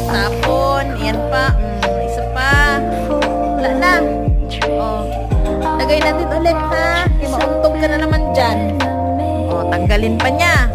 Tapon. Yan pa. Isa pa. Wala na. Oh. Lagay natin ulit ha. Mauntog ka na naman dyan. Oh, tanggalin pa niya.